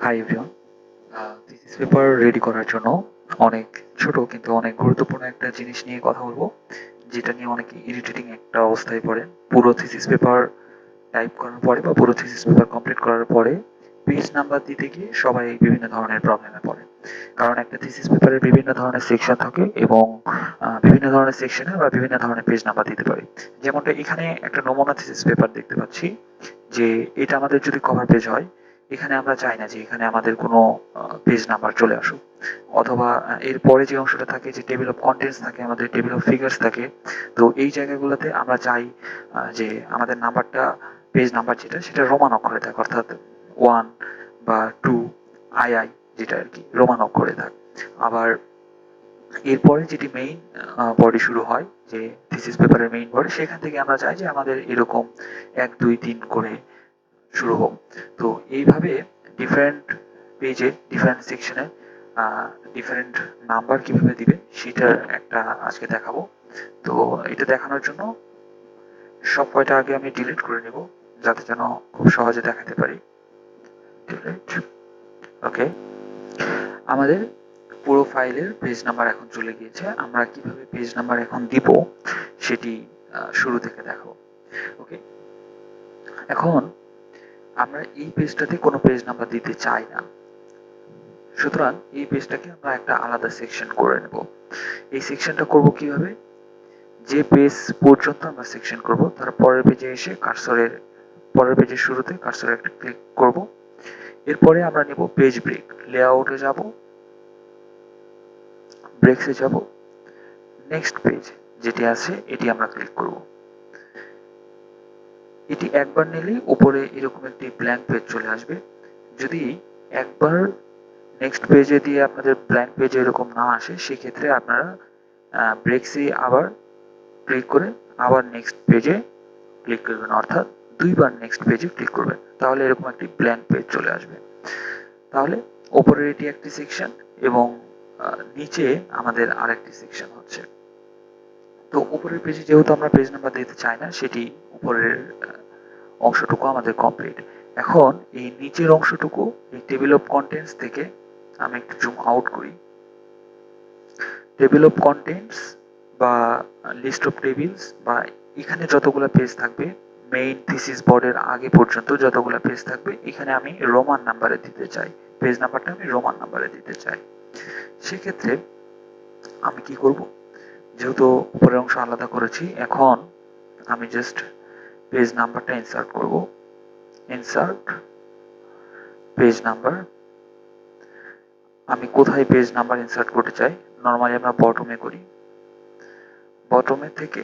Hi everyone. Thesis paper ready করার জন্য অনেক ছোট কিন্তু অনেক গুরুত্বপূর্ণ একটা জিনিস নিয়ে কথা বলবো, যেটা নিয়ে অনেকে ইরিটেটিং একটা অবস্থায় পড়েন। পুরো থিসিস পেপার টাইপ করার পরে বা পুরো থিসিস পেপার কমপ্লিট করার পরে পেজ নাম্বার দিতে গিয়ে সবাই বিভিন্ন ধরনের প্রবলেমে পড়ে। কারণ একটা থিসিস পেপারের বিভিন্ন ধরনের সেকশন থাকে এবং বিভিন্ন ধরনের সেকশনে আমরা বিভিন্ন ধরনের পেজ নাম্বার দিতে পারি। যেমনটা এখানে একটা নমুনা থিসিস পেপার দেখতে পাচ্ছি, যে এটা আমাদের যদি কভার পেজ হয়, এখানে আমরা চাই না যে এখানে আমাদের কোনো পেজ নাম্বার চলে আসুক, অথবা এর পরে যে অংশটা থাকে, যে টেবিল অফ কন্টেন্টস থাকে, আমাদের টেবিল অফ ফিগার্স থাকে, তো এই জায়গাগুলোতে আমরা চাই যে আমাদের নাম্বারটা, পেজ নাম্বার যেটা, সেটা রোমান অক্ষরে থাকে, অর্থাৎ 1 বা 2 আই যেটা আর কি রোমান অক্ষরে থাকে। আবার এরপরে যেটি মেইন বডি শুরু হয়, যে থিসিস পেপারের মেইন বডি, সেখান থেকে আমরা চাই যে আমাদের এরকম 1 2 3 করে শুরু হোক। তো এইভাবে ডিফারেন্ট পেজে, ডিফারেন্ট সেকশনে ডিফারেন্ট নাম্বার কিভাবে দিবে সেটার একটা আজকে দেখাবো। তো এটা দেখানোর জন্য সব কয়টা আগে আমি ডিলিট করে নেব, যাতে যেন খুব সহজে দেখাতে পারি। ডিলিট। ওকে, আমাদের পুরো ফাইলের পেজ নাম্বার এখন চলে গিয়েছে। আমরা কিভাবে পেজ নাম্বার এখন দিব সেটি শুরু থেকে দেখাবো। ওকে, এখন আমরা এই পেজটাতে কোনো পেজ নাম্বার দিতে চাই না, সুতরাং এই পেজটাকে আমরা একটা আলাদা সেকশন করে নেব। এই সেকশনটা করব কিভাবে? যে পেজ পর্যন্ত আমরা সেকশন করব, তার পরের পেজে এসে পরের পেজের শুরুতে কার্সরে একটা ক্লিক করব। এরপরে আমরা নেব পেজ ব্রেক, লেআউটে যাব, ব্রেকসে যাব, নেক্সট পেজ যেটি আছে এটি আমরা ক্লিক করব। এটি একবার নিলেই উপরে এরকম একটি ব্ল্যাঙ্ক পেজ চলে আসবে। যদি একবার নেক্সট পেজে দিয়ে আপনাদের ব্ল্যাঙ্ক পেজে এরকম না আসে, সেক্ষেত্রে আপনারা ব্রেকসে আবার ক্লিক করে আবার নেক্সট পেজে ক্লিক করবেন, অর্থাৎ দুইবার নেক্সট পেজে ক্লিক করবেন, তাহলে এরকম একটি ব্ল্যাঙ্ক পেজ চলে আসবে। তাহলে ওপরের এটি একটি সেকশন এবং নিচে আমাদের আরেকটি সেকশন হচ্ছে। তো উপরের পেজে যেহেতু আমরা পেজ নাম্বার দিতে চাই না, সেটি উপরের অংশটুকু আমাদের কমপ্লিট। এখন এই নিচের অংশটুকু, এই টেবিল অফ কন্টেন্টস থেকে আমি একটু জুম আউট করি। টেবিল অফ কন্টেন্টস বা লিস্ট অফ টেবিলস বা এখানে যতগুলো পেজ থাকবে, মেইন থিসিস বোর্ডের আগে পর্যন্ত যতগুলো পেজ থাকবে, এখানে আমি রোমান নাম্বারে দিতে চাই, পেজ নাম্বারটা আমি রোমান নাম্বারে দিতে চাই। সেক্ষেত্রে আমি কি করব? যেহেতু উপরের অংশ আলাদা করেছি, এখন আমি জাস্ট পেজ নাম্বারটা ইনসার্ট করব। Insert page number. আমি কোথায় পেজ নাম্বার ইনসার্ট করতে চাই? নর্মালি আমরা বটমে করি। বটমে থেকে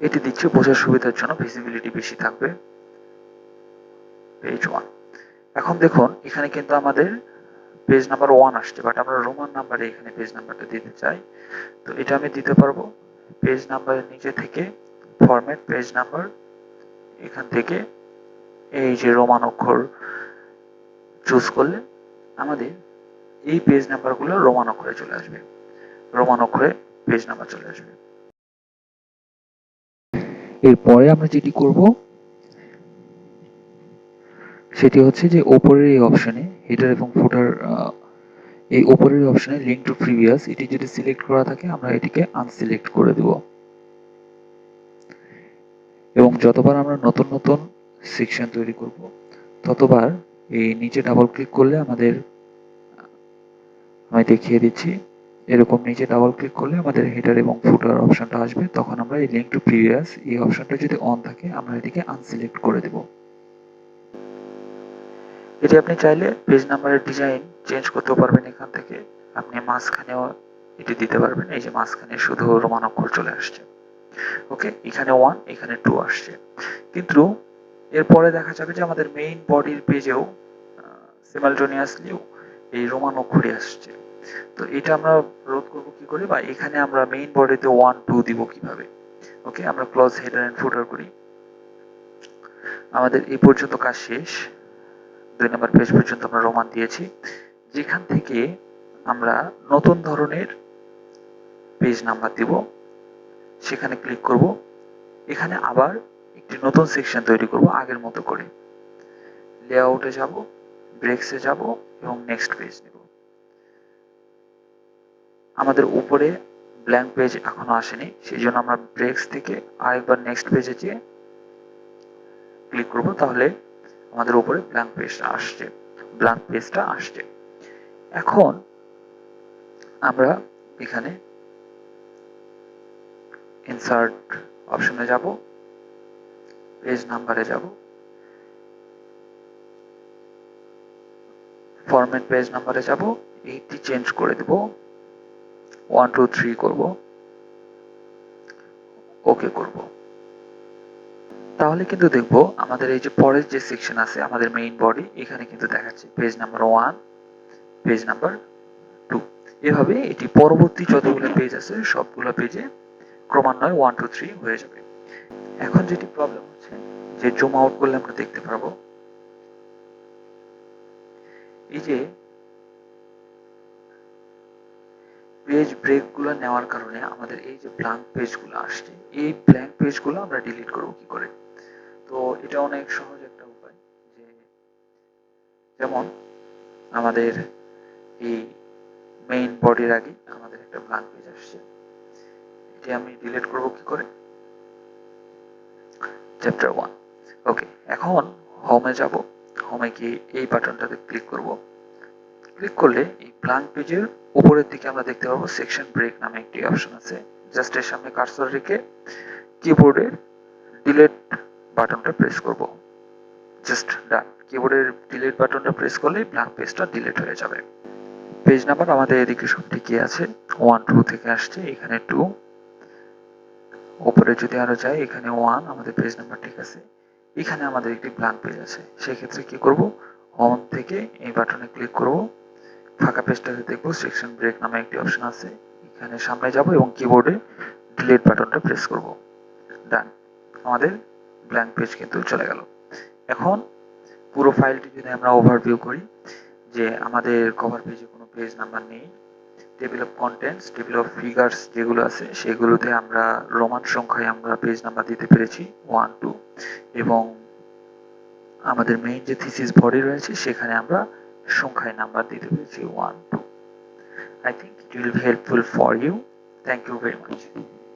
এটি দিচ্ছি বোঝার সুবিধার জন্য, ভিজিবিলিটি বেশি থাকবে। পেজ 1। এখন দেখুন এখানে কিন্তু আমাদের পেজ নাম্বার 1 আসছে, বাট আমরা রোমান নাম্বারে এখানে পেজ নাম্বারটা দিতে চাই। তো এটা আমি দিতে পারবো পেজ নাম্বারের নিচে থেকে ফরম্যাট পেজ নাম্বার, এখান থেকে এই যে রোমান অক্ষর চুজ করলে আমাদের এই পেজ নাম্বারগুলো রোমান অক্ষরে চলে আসবে, রোমান অক্ষরে পেজ নাম্বার চলে আসবে। এরপরে আমরা যেটি করব সেটি হচ্ছে যে ওপরের এই অপশনে হেডার এবং ফুটার, এই ওপরের অপশনে লিঙ্ক টু প্রিভিয়াস, এটি যদি সিলেক্ট করা থাকে আমরা এটিকে আনসিলেক্ট করে দেব, এবং যতবার আমরা নতুন নতুন সেকশন তৈরি করব ততবার এই নিচে ডাবল ক্লিক করলে আমাদের, আমি দেখিয়ে দিচ্ছি, এরকম নিচে ডাবল ক্লিক করলে আমাদের হেডার এবং ফুটার অপশনটা আসবে। তখন আমরা এই লিঙ্ক টু প্রিভিয়াস এই অপশনটা যদি অন থাকে আমরা এটিকে আনসিলেক্ট করে দেব। এটি আপনি চাইলে পেজ নাম্বারের ডিজাইন চেঞ্জ করতেও পারবেন। এখান থেকে আপনি মাঝখানেও এটি দিতে পারবেন। এই যে মাঝখানে শুধু রোমান অক্ষর চলে আসছে। ওকে, এখানে 1, এখানে 2 আসছে, কিন্তু এরপরে দেখা যাবে যে আমাদের মেইন বডির পেজেও সিমালটেনিয়াসলিও এই রোমান অক্ষরই আসছে। তো এটা আমরা রোধ করবো কি করে, বা এখানে আমরা মেইন বডিতে 1 2 দিব কিভাবে? ওকে, আমরা ক্লোজ হেডার এন্ড ফুটার করি। আমাদের এই পর্যন্ত কাজ শেষ। 2 নম্বর পেজ পর্যন্ত আমরা রোমান দিয়েছি। যেখান থেকে আমরা নতুন ধরনের পেজ নাম্বার দিব, সেখানে ক্লিক করব। এখানে আবার একটি নতুন সেকশন তৈরি করব আগের মতো করে। লেআউটে যাব, ব্রেকসে যাব এবং নেক্সট পেজ নেব। আমাদের উপরে ব্ল্যাঙ্ক পেজ এখনো আসেনি, সেই জন্য আমরা ব্রেকস থেকে আরেকবার নেক্সট পেজে যেয়ে ক্লিক করব, তাহলে আমাদের উপরে ব্ল্যাঙ্ক পেজটা আসছে। এখন আমরা এখানে ইনসার্ট অপশনে যাব, পেজ নাম্বারে যাব, ফরম্যাট পেজ নাম্বারে যাব, এইটি চেঞ্জ করে দেব, 1 2 3 করব, ওকে করব। তাহলে কিন্তু দেখব আমাদের এই যে পরের যে সেকশন আছে আমাদের মেইন বডি, এখানে কিন্তু দেখাচ্ছে পেজ নাম্বার 1, পেজ নাম্বার 2। এভাবে এটি পরবর্তী যতগুলো পেজ আছে সবগুলো পেজে ক্রমান্বয়ে 1 2 3 হয়ে যাবে। এখন যেটি প্রবলেম হচ্ছে যে জুম আউট করলে আমরা দেখতে পারবো এই যে পেজ ব্রেকগুলো নেওয়ার কারণে আমাদের এই যে ব্ল্যাঙ্ক পেজগুলো আসছে, এই ব্ল্যাঙ্ক পেজগুলো আমরা ডিলিট করব কি করে। তো এটা অনেক সহজ একটা উপায়, যে যেমন আমাদের এই মেইন বডির আগে আমাদের একটা ব্ল্যাঙ্ক পেজ আসছে, এটি আমি ডিলিট করব কি করে। চ্যাপ্টার 1। ওকে, এখন হোমে যাব, হোমে গিয়ে এই বাটনটাতে ক্লিক করব। ক্লিক করলে এই ব্ল্যাঙ্ক পেজের উপরের দিকে আমরা দেখতে পাবো সেকশন ব্রেক নামে একটি অপশন আছে। জাস্ট এর সামনে কার্সর রেখে কিবোর্ডের ডিলিট বাটনটা প্রেস করব। জাস্ট ডান। কিবোর্ডের ডিলিট বাটনটা প্রেস করলে ব্ল্যাঙ্ক পেজটা ডিলিট হয়ে যাবে। পেজ নাম্বার আমাদের এদিকে সব ঠিকই আছে, 1 2 থেকে আসছে, এখানে 2, উপরে যদি আরো যাই এখানে 1, আমাদের পেজ নাম্বার ঠিক আছে। এখানে আমাদের একটি ব্ল্যাঙ্ক পেজ আছে, সেক্ষেত্রে কি করব, হোম থেকে এই বাটনে ক্লিক করব, ফাঁকা পেজটাতে দেখবো সেকশন ব্রেক নামে একটি অপশন আছে, এখানে সামনে যাব এবং কিবোর্ডে ডিলিট বাটনটা প্রেস করব। ডান, আমাদের ব্ল্যাঙ্ক পেজ কিন্তু চলে গেল। এখন পুরো ফাইলটি যদি আমরা ওভারভিউ করি, যে আমাদের কভার পেজে কোনো পেজ নাম্বার নেই, table of contents, table of figures যেগুলো আছে সেগুলোতে আমরা রোমান সংখ্যায় আমরা পেজ নাম্বার দিতে পেরেছি 1 2, এবং আমাদের মেইন যে থিসিস বডি রয়েছে সেখানে আমরা সংখ্যায় নাম্বার দিতে পেরেছি 1 2। I think it will be helpful for you. Thank you very much.